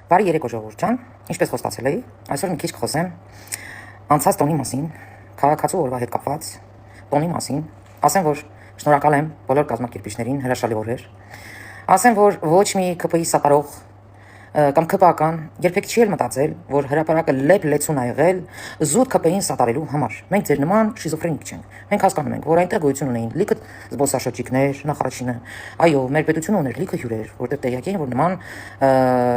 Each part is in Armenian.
Բարի երեկո ժողովուրդ ջան, ինչպես խոստացել էի, այսօր մի քիչ կխոսեմ անցած տոնի մասին, քաղաքացու օրվա հետ կապված տոնի մասին, ասեմ, որ շնորհակալ եմ բոլոր կազմակերպիչներին, հրաշալի օրեր, ասեմ, որ ոչ մի ԿՊ-ի սատարող կամ ԿՊ-ական երբեք չի էլ մտածել, որ հրապարակը լեփ-լեցուն ա եղել զուտ ԿՊ-ին սատարելու համար։ Մենք ձեր նման շիզոֆրենիկ չենք։ Մենք հասկանում ենք, որ այնտեղ գոյություն ունեին լիքը զբոսաշրջիկներ, նախարարինը, այո, մեր պետությունը ուներ լիքը հյուրեր, որտեղ տեղյակ էին, որ նման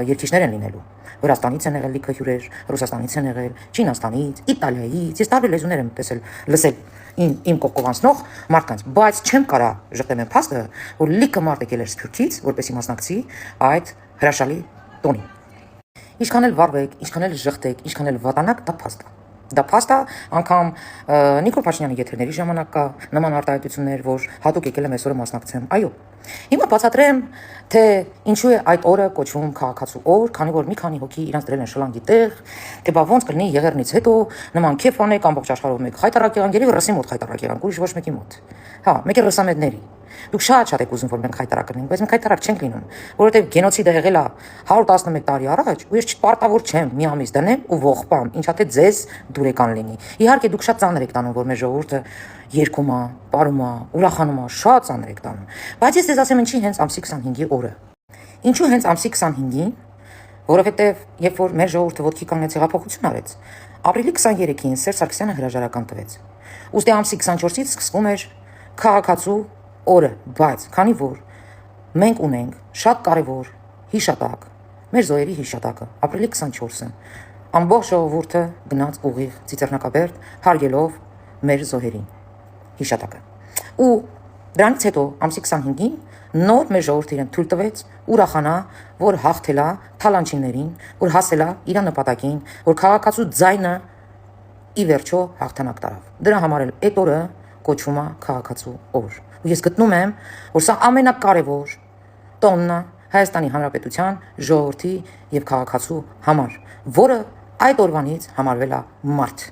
երկիչներ են լինելու։ Վրաստանից են եղել լիքը հյուրեր, Ռուսաստանից են եղել, Չինաստանից, Իտալիայից, ես տարբեր լեզուներ եմ տեսել, լսել իմ կողքովանցնող մարդկանց, բայց չեմ կարա ժխտեմ այն փաստը, որ լիքը մարդ եկել էր Սփյուռքից, որպեսզի մասնակցի այդ հրաշալի տոնի։ Ինչքան էլ վարվեք, ինչքան էլ ժխտեք, ինչքան էլ վատանաք, դա փաստ է։ Դա փաստ է, անգամ Նիկոլ Փաշինյանի եթերների ժամանակ կա նման արտահայտություններ, որ հատուկ եկել եմ այսօր մասնակցեմ։ Այո։ Հիմա բացատրեմ, թե ինչու է այդ օրը կոչվում քաղաքացու օր, քանի որ մի քանի հոգի իրանց դրել են շլանգի տեղ, թե բա ոնց կլինի եղեռնից հետո նման քեֆ անեք ամբողջ աշխարհով մեկ խայտարակ եղան, գերի ռսի մոտ խայտարակ եղան, ուրիշ ոչ մեկի մոտ։ Հա, մեկ է ռսամետների։ Դուք շատ եք ուզում, որ մենք խայտարակ լինենք, բայց մենք խայտարակ չենք լինում, որովհետև գենոցիդը եղել է 111 տարի առաջ, ու ես չպարտավոր չեմ մի ամիս դնեմ ու ողբամ, ինչա թե ձեզ դուրեկան լինի։ Իհարկե դուք շատ ծանր եք տանում, որ մեր ժողովուրդը երգում է, պարում է, ուրախանում է, շատ ծանր եք տանում։ Բայց ես ձեզ ասեմ ինչի հենց ամսի 25-ի օրը։ Ինչու հենց ամսի 25-ին, որովհետև երբ որ մեր ժողովուրդը ոտքի կանգնեց հեղափոխություն արեց, ապրիլի 23-ին Սերժ Սարգսյանը հրաժարական տվեց։ Ուստի ամսի 24-ից սկսվում էր քաղաքացու օրը, բայց քանի որ մենք ունենք շատ կարևոր հիշատակ, մեր զոհերի հիշատակը, ապրիլի 24-ը, ամբողջ ժողովուրդը գնաց ուղիղ Ծիծեռնակաբերդ հարգելով մեր զոհերին հիշատակը։ Ու դրանից հետո ամսի 25-ին նոր մեր ժողովուրդը իրեն թույլ տվեց ուրախանա, որ հաղթել է թալանչիներին, որ հասել է իր նպատակին, որ քաղաքացու ձայնը ի վերջո հաղթանակ տարավ։ Դրա համար էլ այդ օրը կոչվում է քաղաքացու օր։ Ու ես գտնում եմ, որ սա ամենակարևոր տոնն է Հայաստանի Հանրապետության ժողովրդի եւ քաղաքացու համար, որը այդ օրվանից համարվել է մարդ,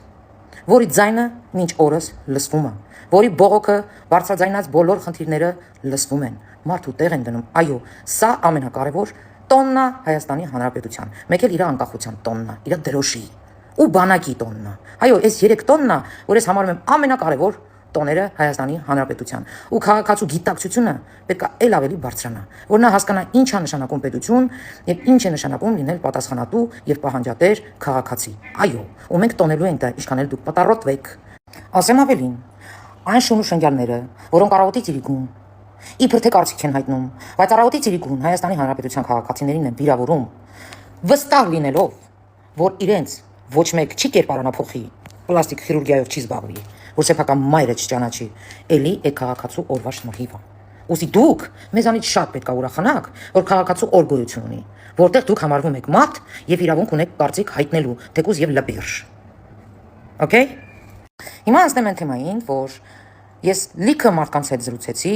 որի ձայնը մինչ օրս լսվում է, որի բողոքը բարձրաձայնած բոլոր խնդիրները լսվում են, մարդու տեղ են դնում։ Այո, սա ամենակարևոր տոնն է Հայաստանի Հանրապետության, մեկ էլ իր անկախության տոնն է, իր դրոշի ու բանակի տոնն է։ Այո, այս 3 տոնն է, որ ես համարում եմ ամենակարևոր տոները Հայաստանի Հանրապետության ու քաղաքացու գիտակցությունը պետք է ել ավելի բարձրանա, որ նա հասկանա ինչ է նշանակում պետություն եւ ինչ է նշանակում լինել պատասխանատու եւ պահանջատեր քաղաքացի։ Այո, ու մենք տոնելու ենք դա, ինչքան էլ դուք պատառոտվեք։ Ասեմ ավելին, այն շունուշնջալները, որոնք առավոտի ծիրիկուն իբր թե կարծիք են հայտնում, բայց առավոտի ծիրիկուն Հայաստանի Հանրապետության քաղաքացիներին են վիրավորում, վստահ լինելով, որ իրենց ոչ մեկ չի կերպարանափոխի, պլաստիկ խիրուրգիայով չի զբաղվի, որ սեփական մայրը չճանաչի, էլի այդ քաղաքացու օրվա շնորհիվ է։ Ուստի դուք մեզանից շատ պետք է ուրախանաք, որ քաղաքացու օր գոյություն ունի, որտեղ դուք համարվում եք մարդ եւ իրավունք ունեք կարծիք հայտնելու, թեկուզ եւ լպիրշ։ Okay? Հիմա անցնեմ այն թեմային, որ ես լիքը մարդկանց հետ զրուցեցի,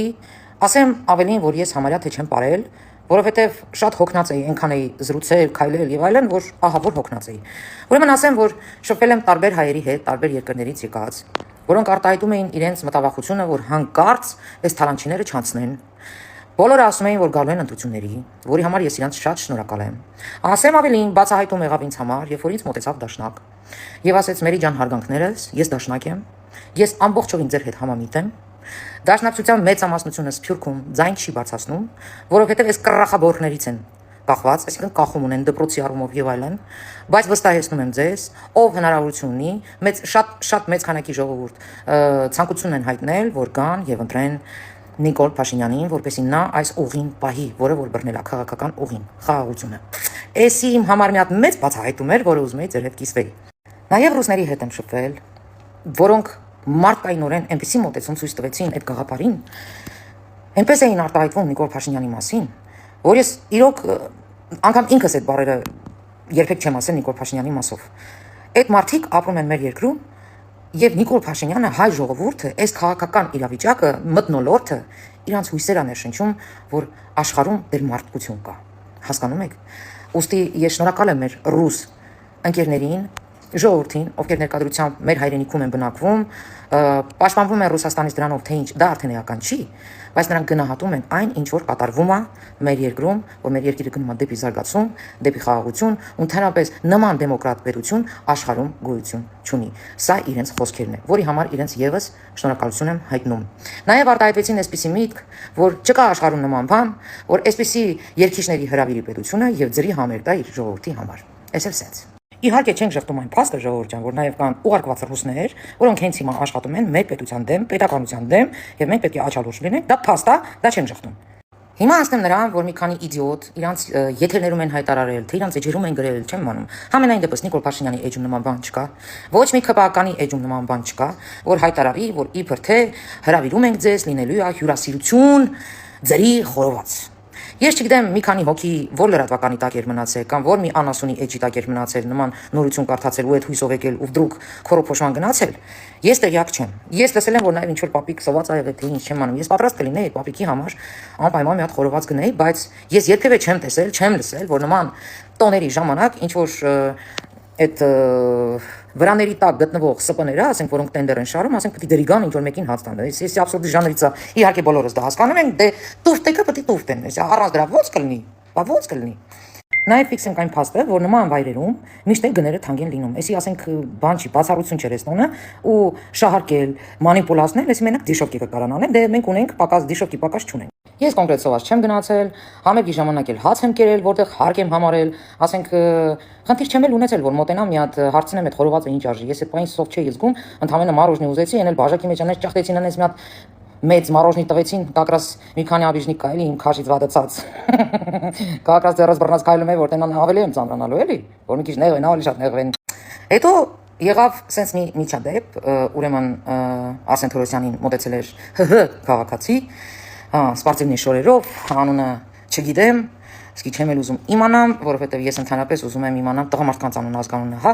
ասեմ ավելին, որ ես համարյա թե չեմ ապրել, որովհետև շատ հոգնած էի, այնքան էի զրուցել, քայլել եւ այլն, որ ահա որ հոգնած էի։ Ուրեմն ասեմ, որ շփվել եմ տարբեր հայերի հետ, տարբեր երկրներից եկած, որոնք արտահայտում էին իրենց մտավախությունը, որ հանկարծ այս թալանչիները չանցնեն։ Բոլորը ասում էին, որ գալու են ընտրությունների, որի համար ես իրանց շատ շնորհակալ եմ։ Ասեմ ավելին, բացահայտում եղավ ինձ համար, երբ որ ինձ մոտեցավ դաշնակ եւ ասեց՝ «Մերի ջան, հարգանքներս, ես դաշնակ եմ, ես ամբողջովին ձեր հետ համամիտ եմ։ Դաշնակցության մեծամասնությունը Սփյուռքում ձայն չի բարձրացնում, որովհետեւ այս կռախաբորներից են կախված, այսինքն կախում ունեն դպրոցի առումով եւ այլն, բայց վստահեցնում եմ ձեզ, ով հնարավորություն ունի, շատ մեծ քանակի ժողովուրդ ցանկություն են հայտնել, որ գան եւ ընտրեն Նիկոլ Փաշինյանին, որպեսզի նա այս ուղին պահի, որը որ բռնել է քաղաքական ուղին, խաղաղությունը։ Էսի իմ համար մի հատ մեծ բացահայտում էր, որը ուզում էի ձեր հետ կիսվեի։ Նաեւ ռուսների հետ եմ շփվել, որոնք մարդկայնորեն այնպեսի մոտեցում ցույց տվեցին այդ գաղափարին, այնպես էին արտահայտվում Նիկոլ Փաշինյանի մասին, որ ես իրոք անգամ ինքս այդ բառերը երբեք չեմ ասել Նիկոլ Փաշինյանի մասով։ Այդ մարդիկ ապրում են մեր երկրում եւ Նիկոլ Փաշինյանը հայ ժողովուրդը այս քաղաքական իրավիճակը մտնոլորտը իրանց հույսեր աներշնչում, որ աշխարհում դեր մարդկություն կա։ Հասկանում եք։ Ոստի ես շնորհակալ եմ մեր ռուս ընկերներին, ժողովրդին, ովքեր ներկայությամբ մեր հայրենիքում են բնակվում, պաշտպանվում են Ռուսաստանից դրանով, թե ինչ դա արդեն էական չի, բայց նրանք գնահատում են այն, ինչ որ կատարվում է մեր երկրում, որ մեր երկիրը գնում է դեպի զարգացում, դեպի խաղաղություն, ու ընդհանրապես նման դեմոկրատ պետություն աշխարհում գոյություն չունի։ Սա իրենց խոսքերն է, որի համար իրենց եւս շնորհակալություն եմ հայտնում։ Նաև արտահայտվեցին այսպիսի միտք, որ չկա աշխարհում նման բան, որ այսպիսի երկիշների հրավիրի պետությունը եւ ձրի համեր տա իր ժողովրդի համար։ Էս էլ սենց։ Իհարկե չենք շղթում այն փաստը ժողովուրդ ջան, որ նաև կան ուղարկված ռուսներ, որոնք հենց հիմա աշխատում են մեր պետության դեմ, պետականության դեմ, եւ մենք պետք է աչալուր լինենք, դա փաստ է, դա չենք շղթում։ Հիմա ասեմ նրան, որ մի քանի իդիոտ իրանց եթերներում են հայտարարել, թե իրանց էջերում են գրել, չեմ մանում։ Համենայն դեպս Նիկոլ Փաշինյանի էջում նման բան չկա, ոչ մի քպականի էջում նման բան չկա, որ հայտարարի, որ իբր թե հրավիրում ենք ձեզ, լինելու է հյուրասիրություն, ձերի խորոված։ Ես չգիտեմ մի քանի հոգի որ լրատվականի տակ էր մնացել կամ որ մի անասունի էջի տակ էր մնացել նման նորություն կարդացել ու այդ հույսով եկել ու վդրուկ խորոփոշման գնացել։ Ես տեղյակ չեմ։ Ես լսել եմ որ նաև ինչ որ պապիկ սոված ա եղել թե ինչ չեմ անում։ Ես պատրաստ կլինեի այդ պապիկի համար անպայման մի հատ խորոված գնեի, բայց ես երբևէ չեմ տեսել, չեմ լսել որ նման տոների ժամանակ ինչ որ այդ վրաների տակ գտնվող ՍՊ-ները, ասենք որոնք տենդեր են շարում, ասենք պետք է դրիգան ինչ որ մեկին հաց տան։ Ես աբսուրդի ժանրից է, իհարկե բոլորս դա հասկանում ենք, դե տուֆտեկը պետք է տուֆտ են, առանց դրա ո՞նց կլինի, բա ո՞նց կլինի։ Նաև ֆիքսենք այն փաստը, որ նման վայրերում միշտ էլ գները թանկ են լինում։ Էսի ասենք բան չի, բացառություն չէ ռեստորանը ու շահարկել, մանիպուլացնել, էսի մենակ դիշովկի կկարան անել, դե մենք ունենք պակաս դիշովկի պակաս չունենք։ Ես կոնկրետ սոված չեմ գնացել, համերգի ժամանակ էլ հաց եմ կերել, որտեղ հարկ եմ համարել, ասենք խնդիր չեմ էլ ունեցել, որ մոտենամ մի հատ հարցնեմ այդ խորովածը ինչ արժի։ Ես այդ բանից սով չէի զգում, ընդհանրապես մարոժնի ուզեցի, այն էլ բաժակի մեջ անես ճախտեցին անես մի հատ մեծ մարոժնի տվեցին, կակրաս մի քանի աբիժնիկ կայելի իմ քաշից վադացած։ Կակրաս դեռս բռնած քայլում է, որ տենան ավելի եմ ծանրանալու էլի, որ մի քիչ նեղվեն, ավելի շատ նեղվեն։ Հետո եղավ սենց մի միջադեպ, ուրեմն Արսեն Թորոսյանին մոտեցել էր ՀՀ քաղաքացի, սպարտիվնի շորերով, անունը չգիտեմ, իսկ չեմ էլ ուզում իմանամ, որովհետև ես ընդհանրապես ուզում եմ իմանամ տղամարդկանց անուն ազգանունը, հա,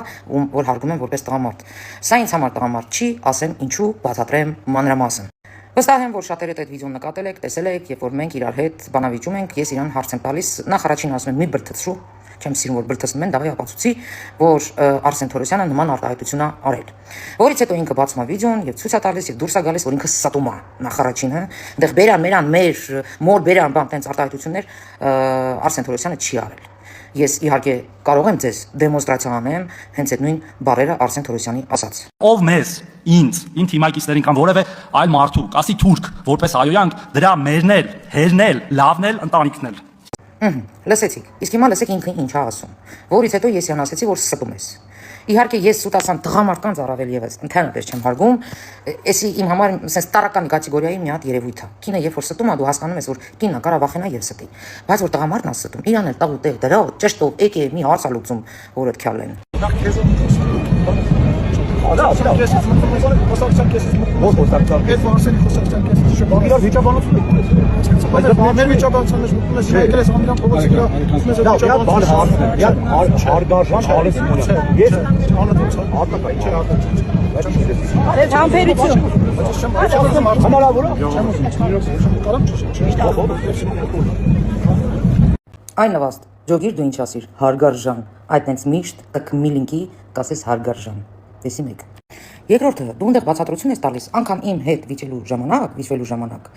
որ հարգում եմ որպես տղամարդ։ Սա ինձ համար տղամարդ չի, ասեմ ինչու, բացատրեմ մանրամասն։ Վստահ եմ, որ շատերդ այդ վիդեոն նկատել եք, տեսել եք, երբ որ մենք իրար հետ բանավիճում ենք, ես իրան հարց եմ տալիս, նախ առաջին ասում եմ մի բրթցրու, չեմ սիրում որ բրթցնում են, դավայ ապացուցի, որ Արսեն Թորոսյանը նման արտահայտություն է արել։ Որից հետո ինքը բացում է վիդեոն եւ ցույց է տալիս եւ դուրս է գալիս, որ ինքը սատում է նախ առաջինը, այնտեղ բերան մեր մոր բերան բան տենց արտահայտություններ Արսեն Թորոսյանը չի արել։ Ես իհարկե կարող եմ ձեզ դեմոնստրացիա անեմ հենց այդ նույն բառերը Արսեն Թորոսյանի ասած։ Ով մեզ, ինձ, իմ թիմակիցներին կամ որևէ այլ մարդու, ասի թուրք, որպես հայոյանք, դրա մերնել, հերնել, լավնել, ընտանիքնել։ Լսեցիք, իսկ հիմա լսեք ինքը ինչ է ասում, որից հետո ես յան ասեցի, որ սպում ես։ Իհարկե ես սուտասան տղամարդկանց առավել եւս ընդհանրապես չեմ հարգում, էսի իմ համար sense տարական կատեգորիայի մի հատ երևույթ է։ Կինը երբ որ ստում է, դու հասկանում ես, որ կինը կարա վախենա եւ ստի, բայց որ տղամարդն է ստում, իրան էլ տաղ ու տեղ դրա, ճշտով եկե մի հարց ալուծում, որ այդ քյալեն։ Ալա, ես խոսակցության կեսից մոտ խոսակցության։ Այդ Արսենի խոսակցության կեսից շփոթ։ Իրա վիճաբանություն է։ Բայց բաներ վիճաբանության մեջ մտնում ես, եկել ես ամիրան փողոցի վրա, ուզում ես վիճաբանություն։ Յա հարգարժան Արսենը։ Ես անընդհատ արտակա, ինչ է արտակա։ Այդ համբերություն։ Համարավորը։ Չեմ ուզում։ Կարամ Այն լավաստ, ջոգիր դու ինչ ասիր, հարգարժան, այդ նենց միշտ տկմիլինկի կասես հարգարժան, տեսի մեկ։ Երկրորդը, դու ընդեղ բացատրություն ես տալիս, անգամ իմ հետ վիճվելու ժամանակ,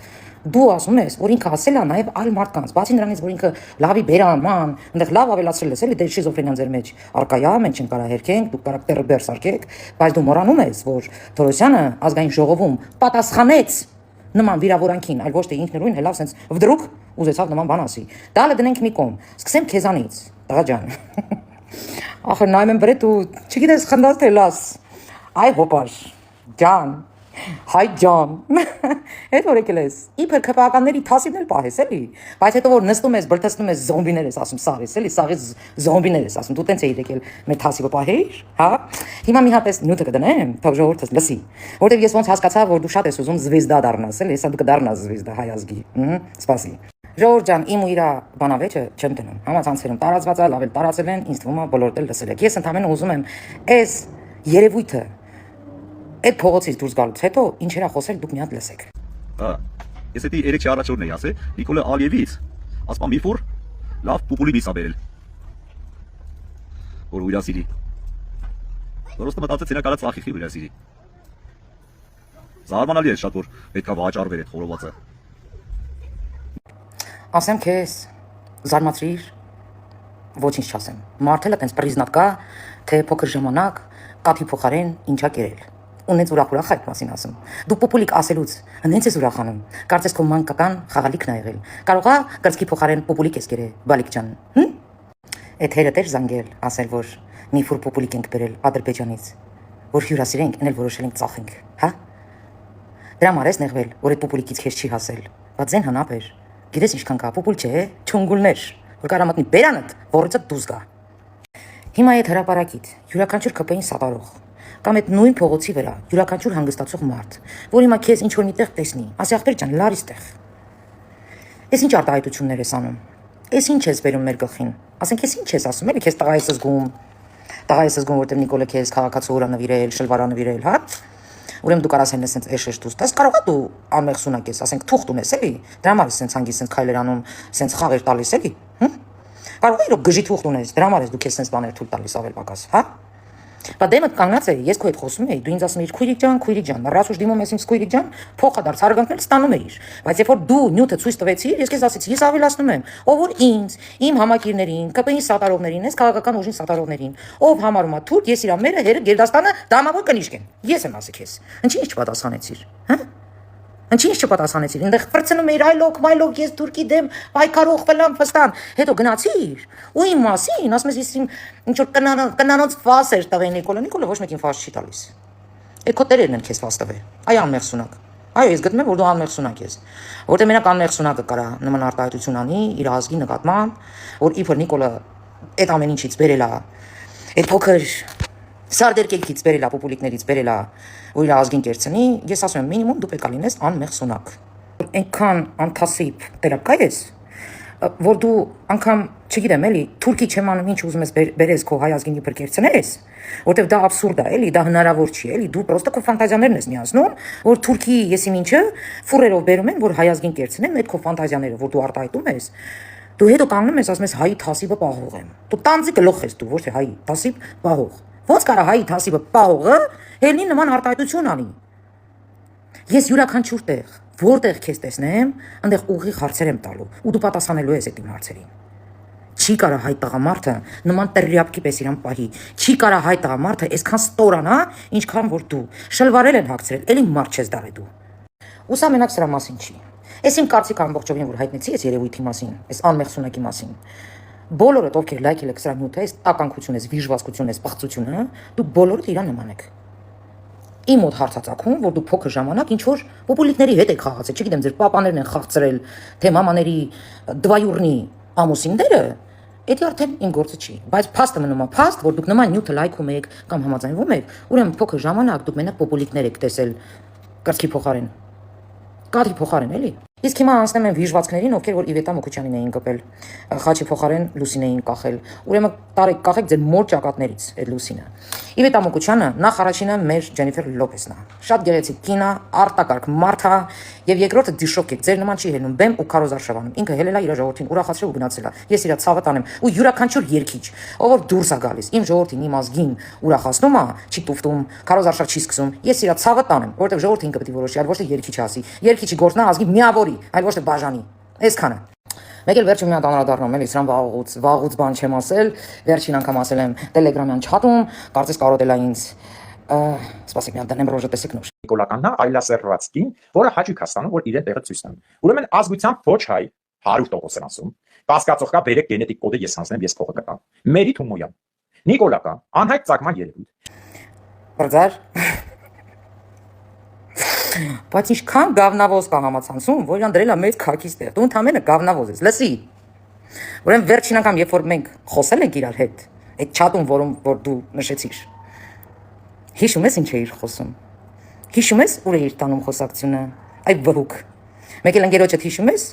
դու ասում ես, որ ինքը ասել է նաև այլ մարդկանց, բացի նրանից, որ ինքը լավի բերանման, ընդեղ լավ ավելացրել ես, էլի դե շիզոֆրենիան ձեր մեջ արկայա, մենք չենք կարա հերքենք, դուք կարա տերբեր սարքեք, բայց դու մոռանում ես, որ Թորոսյանը ազգային ժողովում պատասխանեց նման վիրավորանքին, այլ ոչ թե ինքնուրույն հելավ սենց վդրուկ ուզեցավ նման բան ասի։ Դալը դնենք մի կողմ։ Սկսեմ քեզանից, տղա ջան։ Ախր նայում եմ բրետ ու չգիտես խնդած թե լաս։ Այ հոպար, ջան, հայ ջան։ Այդ որ եկել ես։ Իբր քպականների թասին էլ պահես էլի։ Բայց հետո որ նստում ես, բրթացնում ես զոմբիներ ես ասում, սաղ ես էլի, սաղից զոմբիներ ես ասում։ Դու տենց էիր եկել մեր թասի պահեիր, հա։ Հիմա մի հատ էս նյութը կդնեմ, թող ժողովուրդը լսի։ Որտեվ ես ոնց հասկացա, որ դու շատ ես ուզում զվեզդա դառնաս, էլի, հեսա դու կդառնաս զվեզդա հայ ազգի։ Սպասի։ Ժողովուրդ ջան, իմ ու իրա բանավեճը չեմ դնում։ Համացանցերում տարածված է, լավ էլ տարածել են, ինձ թվում է բոլորդ էլ լսել եք։ Ես ընդհանրապես ուզում եմ այս երևույթը այդ փողոցից դուրս գալուց հետո ինչերա խոսել դուք մի հատ լսեք։ Ես էդի երեք չառաջորն էի ասել, Նիկոլա Ալիևից, ասպան մի ֆուր լավ պուպուլի բիս ա բերել։ Որ ուրասիրի։ Որոստը մտածեց իրական ծախիխի վրա սիրի։ Զարմանալի է շատ որ պետքա վաճառվեր այդ խորովածը։ Ասեմ քեզ, զարմացրիր, ոչինչ չասեմ։ Մարդելը տենց պրիզնատ կա, թե փոքր ժամանակ կաթի փոխարեն ինչա կերել։ Ունեց ուրախ այդ մասին ասում։ Դու պոպուլիկ ասելուց հենց ես ուրախանում։ Կարծես քո մանկական խաղալիքն ա եղել։ Կարողա կրծքի փոխարեն պոպուլիկ ես կերել, բալիկ ջան։ Այդ հերդ էր զանգել, ասել որ մի ֆուր պոպուլիկ ենք բերել Ադրբեջանից, որ հյուրասիրենք, էնել որոշել ենք ծախենք, հա։ Դրա մարես նեղվել, որ այդ պոպուլիկից քեզ չի հասել։ Բայց զեն հանապ էր։ Գիտես ինչքան կա պոպուլ չէ, չունգուլներ, որ կարա մտնի բերանդ, որից դուզ գա։ Հիմա այդ հրապարակիդ յուրաքանչյուր քպեին սատարող կամ այդ նույն փողոցի վրա յուրաքանչյուր հանգստացող մարդ, որ հիմա քեզ ինչ որ միտեղ տեսնի, ասի ախպեր ջան, լարիս տեղ։ Էս ինչ արտահայտություններ ես անում։ Էս ինչ ես բերում մեր գլխին։ Ասենք ես ինչ ես ասում, էլի քեզ տղա ես զգում։ Տղա ես զգում, որտեղ Նիկոլը քեզ քաղաքացու ուրա նվիրել, շլվարա նվիրել, հա։ Ուրեմն դու կարաս հենց այսպես էշ դուս, դες կարողա դու անմեղ սունակ ես, ասենք թուղթ ունես էլի, դրա համար ես հանգի սենց քայլեր անում, սենց խաղեր տալիս էլի, կարող է իրոք գժի թուղթ ունես, դրա համար ես դու քեզ սենց բաներ թույլ տալիս ավել պակաս, հա։ Բա դեմդ կանգնած էի, ես քո հետ խոսում էի, դու ինձ ասում էիր քույրիկ ջան, ռասուշ դիմում ես ինձ քույրիկ ջան, փոխադարձ հարգանքներ ստանում էիր, բայց երբ որ դու նյութը ցույց տվեցիր, ես քեզ ասեցի, ես ավելացնում եմ, ով որ ինձ, իմ համակիրներին, ԿՊ-ի սատարողներին, ես քաղաքական ուժին սատարողներին, ով համարում է թուրք, ես իրա մերը հերը Գերդաստանը դամավոր կնիշք են։ Ես եմ ասի քեզ։ Ինչի՞ չպատասխանեցիր, հա։ Ինչի՞ չպատասխանեցիր։ Այնտեղ ֆրցնում էիր այլոք, մայլոք, ես թուրքի դեմ պայքարող ֆլան ֆստան։ Հետո գնացիր։ Ու իմ մասին, ասում ես ինչ որ կնանոց ֆաս էր տվել Նիկոլը ոչ մեկին ֆաս չի տալիս։ Այդ քո տերերն են քեզ ֆաս տվել։ Այ անմեղ սունակ։ Այո, ես գտնում եմ, որ դու անմեղ սունակ ես։ Որտեղ մենակ անմեղ սունակը կարա նման արտահայտություն անի իր ազգի նկատմամբ, որ իբր Նիկոլը այդ ամեն ինչից բերել է։ Այդ փոքր սարդերկելքից բերել է, պոպուլիկներից բերել է, որ իր ազգին կերցնի, ես ասում եմ, մինիմում դու պետք է լինես անմեղ սունակ։ Այնքան անթասիբ տերապկա ես, որ դու անգամ, չգիտեմ, էլի, թուրքի չեմ անում, ինչ ուզում ես բերես քո հայ ազգին իբր կերցնես, որտեղ դա աբսուրդ է, էլի, դա հնարավոր չի, էլի, դու պրոստը քո ֆանտազիաներն ես միացնում, որ թուրքի եսիմ ինչը ֆուրերով բերում են, որ հայ ազգին կերցնեն, այդ քո ֆանտազիաները, որ դու արտահայտում ես, դու հետո կանգնում ես, ասում ես հայի թասիբը պահող եմ։ Դու տանձի գլուխ ես դու, ոչ թե հայի թասիբ պահող։ Ոնց կարա հայի թասիբը պահողը հելնի նման արտահայտություն անի։ Ես յուրաքանչյուր տեղ, որտեղ քեզ տեսնեմ, այնտեղ ուղիղ հարցեր եմ տալու, ու դու պատասխանելու ես այդ իմ հարցերին։ Չի կարա հայ տղամարդը նման տրյապքի պես իրան պահի։ Չի կարա հայ տղամարդը այսքան ստորանա, ինչքան որ դու։ Շլվարել են հագցրել, էլի մարդ չես դարե դու։ Ու սա մենակ սրա մասին չի։ Այս իմ կարծիքը ամբողջովին որ հայտնեցի այս երևույթի մասին, այս անմեղ սունակի մասին։ Բոլորդ ովքեր լայքել եք սրա նյութը, այս ականքություն ես, վիժվածքություն ես, բաղծությունը, դու բոլորդ իրան նման եք։ Իմ մոտ հարցածակում, որ դու փոքր ժամանակ ինչ որ պոպուլիկների հետ եք խաղացել, չգիտեմ, ձեր պապաներն են խաղցրել, թե մամաների դվայուրնի ամուսինները, դա արդեն իմ գործը չի, բայց փաստը մնում է փաստ, որ դուք նման նյութը լայքում եք կամ համաձայնվում եք, ուրեմն փոքր ժամանակ դուք մենակ պոպուլիկներ եք տեսել կրծքի փոխարեն, կադրի փոխարեն, էլի։ Իսկ հիմա անցնեմ են վիժվածքներին, ովքեր որ Իվետա Մոկոչյանին էին կպել, խաչի փոխարեն Լուսին էին կախել։ Ուրեմն տարեք կախեք ձեր մոր ճակատներից այդ Լուսինը։ Իվետա Մոկոչյանը նախ առաջինը մեր Ջենիֆեր Լոպեսն է։ Շատ գեղեցիկ կին է, արտակարգ մարդ է, եւ երկրորդը դիշոկ է, ձեր նման չի հելնում բեմ ու քարոզ արշավանում։ Ինքը հելել է իր ժողովրդին, ուրախացրել ու գնացել է։ Ես իր ցավը տանեմ ու յուրաքանչյուր երկիչ, ով որ դուրս է գալիս, իմ ժողովրդին, իմ ազգին ուրախացնում է, չի տուֆտում, քարոզ արշավ չի սկսում։ Ես իր ցավը տանեմ, որովհետեւ ժողովրդին պետք է որոշի, այլ ոչ թե երկիչ ասի։ Երկիչի գործն է ազգի միավորի, այլ ոչ թե բաժանի։ Այսքանը։ Մեկ էլ վերջին մի հատ անդրադառնում էլի, սրան վաղուց բան չեմ ասել, վերջին անգամ ասել եմ Telegram-յան չաթում, կարծես կարոտել է ինձ։ Սպասեք մի հատ դնեմ ռոժը տեսեք նոր։ Նիկոլականն է այլասերված կին, որը հաճույք է ստանում, որ իրեն տեղը ցույց տան։ Ուրեմն ազգությամբ ոչ հայ 100% են ասում։ Կասկածող կա բերեք գենետիկ կոդը ես հանձնեմ, ես փողը կտամ։ Մերի Թումոյան։ Նիկոլական, անհայտ ծագման երևույթ։ Բրդար։ Բայց ինչքան գավնավոզ կա համացանցում, որ իրան դրել է մեծ քակից տեղ։ Դու ընդամենը գավնավոզ ես, լսի։ Ուրեմն վերջին անգամ, երբ որ մենք խոսել ենք իրար հետ, այդ չաթում, որ դու նշեցիր, հիշում ես ինչ էիր խոսում։ Հիշում ես ուր էիր տանում խոսակցությունը։ Այ վհուկ։ Մեկ էլ ընկերոջդ հիշում ես։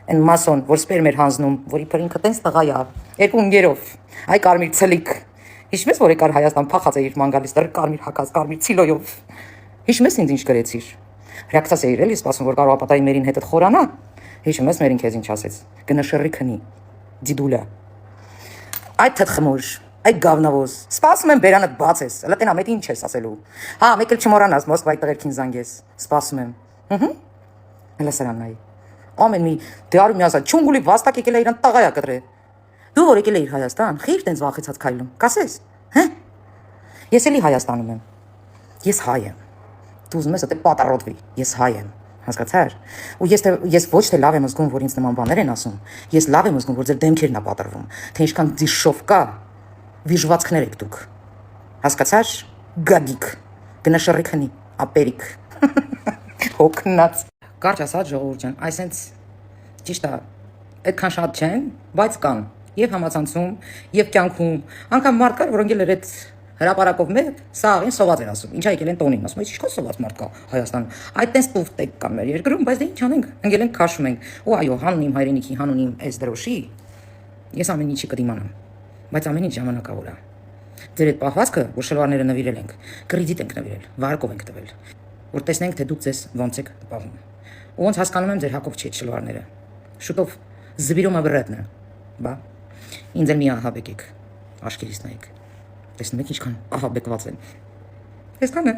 Այն մասոն, որ սպերմ էր հանձնում, որ իբր ինքը տենց տղա է, երկու ընկերով։ Այ կարմիր ցլիկ։ Հիշում ես, որ եկար Հայաստան փախած է իր մանգալից, դեռ կարմիր հակած, կարմիր ցիլոյով։ Հիշում ես ինձ ինչ գրեցիր։ Ռեակցիաս էիր էլի, սպասում որ կարող ապատայի մերին հետդ խորանա։ Հիշում ես մերին քեզ ինչ ասեց։ Գնա շռի քնի։ Դիդուլա։ Այդ թխմուր, Այդ գավնավոզ։ Սպասում եմ բերանդ բացես։ Հələ տենա մետ ինչ ես ասելու։ Հա, մեկ էլ չմոռանաս Մոսկվայի տղերքին զանգես։ Սպասում եմ։ Հələ սրանն այ։ Ամեն մի դարու միասա չունգուլի վաստակ եկել է իրան տղայա կտրե։ Դու որ եկել էիր Հայաստան, խիր տենց վախեցած քայլում։ Կասես, հա։ Ես էլի Հայաստանում եմ։ Ես հայ եմ։ Դու ուզում ես դե պատառոտվի։ Ես հայ եմ։ Հասկացա՞ր։ Ու ես ոչ թե լավ եմ զգում, որ ինձ նման բաներ են ասում։ Ես լավ եմ զգում, որ ձեր դեմքերն ա պատռվում։ Թե ինչքան դիշով կա, վիժվածքներ եք դուք։ Հասկացա՞ր։ Գագիկ։ Գնաշռի քնի, ապերիկ։ Հոգնած։ Կարճ ասած ժողովուրդ ջան, այսենց ճիշտ է, այդքան շատ չեն, բայց կան եւ համացանցում, եւ կյանքում, անգամ մարդ կար, որ ընկել էր այդ հրապարակով մեր սաղին սոված էր ասում, ինչա եկել են տոնին, ասում, ինչքան սոված մարդ կա Հայաստանում, այդ տես տուֆտեկ կան մեր երկրում, բայց դե ինչ անենք, ընկել ենք քաշում ենք, ու այո, հանուն իմ հայրենիքի, հանուն իմ այս դրոշի, ես ամեն ինչի կդիմանամ, բայց ամեն ինչ ժամանակավոր է։ Ձեր այդ պահվածքը, որ շլվարները նվիրել ենք, կրեդիտ ենք նվիրել, վարկով ենք տվել, որ տեսնենք, թե դուք ձեզ ոնց եք պահում։ Ու ոնց հասկանում եմ ձեր հակով չի շլվարները։ Շուտով զբիրում աբրետնը, բա։ Ինձ էլ մի ահաբեկ եք, աշկերիս նայեք։ Տեսնում եք ինչքան ահաբեկված են։ Այսքան է։